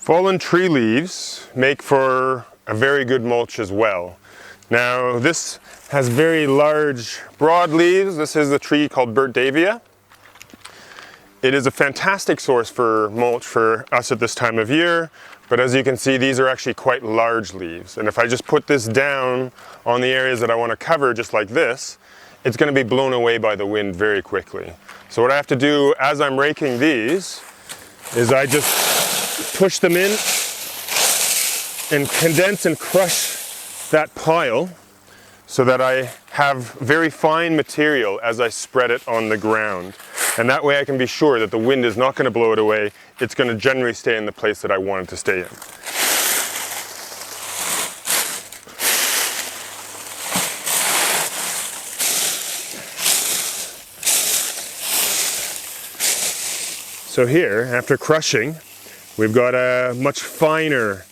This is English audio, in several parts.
Fallen tree leaves make for a very good mulch as well. Now this has very large, broad leaves. This is a tree called Burttdavya. It is a fantastic source for mulch for us at this time of year, but as you can see, these are actually quite large leaves. And if I just put this down on the areas that I want to cover just like this, it's going to be blown away by the wind very quickly. So what I have to do as I'm raking these is I just push them in and condense and crush that pile so that I have very fine material as I spread it on the ground. And that way I can be sure that the wind is not going to blow it away. It's going to generally stay in the place that I want it to stay in. So here, after crushing, we've got a much finer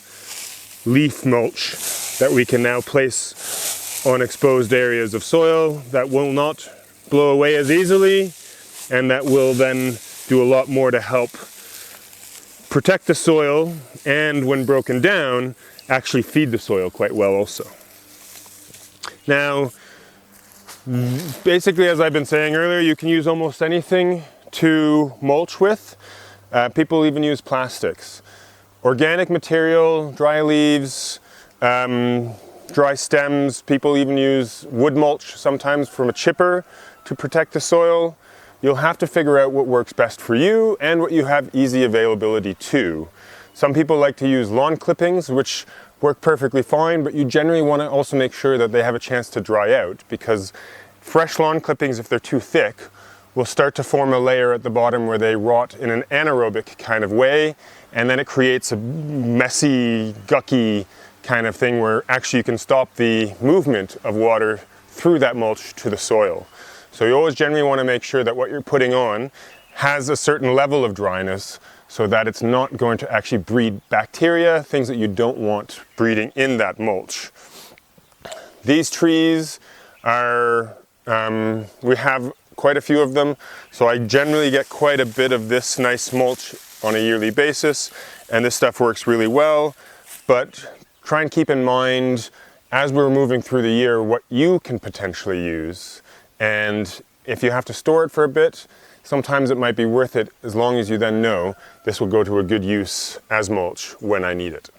leaf mulch that we can now place on exposed areas of soil that will not blow away as easily, and that will then do a lot more to help protect the soil, and when broken down, actually feed the soil quite well also. Now, basically, as I've been saying earlier, you can use almost anything to mulch with. People even use plastics. Organic material, dry leaves, dry stems. People even use wood mulch sometimes from a chipper to protect the soil. You'll have to figure out what works best for you and what you have easy availability to. Some people like to use lawn clippings, which work perfectly fine, but you generally want to also make sure that they have a chance to dry out, because fresh lawn clippings, if they're too thick, will start to form a layer at the bottom where they rot in an anaerobic kind of way, and then it creates a messy, gucky kind of thing where actually you can stop the movement of water through that mulch to the soil. So you always generally want to make sure that what you're putting on has a certain level of dryness so that it's not going to actually breed bacteria, things that you don't want breeding in that mulch. These trees are, we have quite a few of them, so I generally get quite a bit of this nice mulch on a yearly basis, and this stuff works really well. But try and keep in mind, as we're moving through the year, what you can potentially use. And if you have to store it for a bit, sometimes it might be worth it, as long as you then know this will go to a good use as mulch when I need it.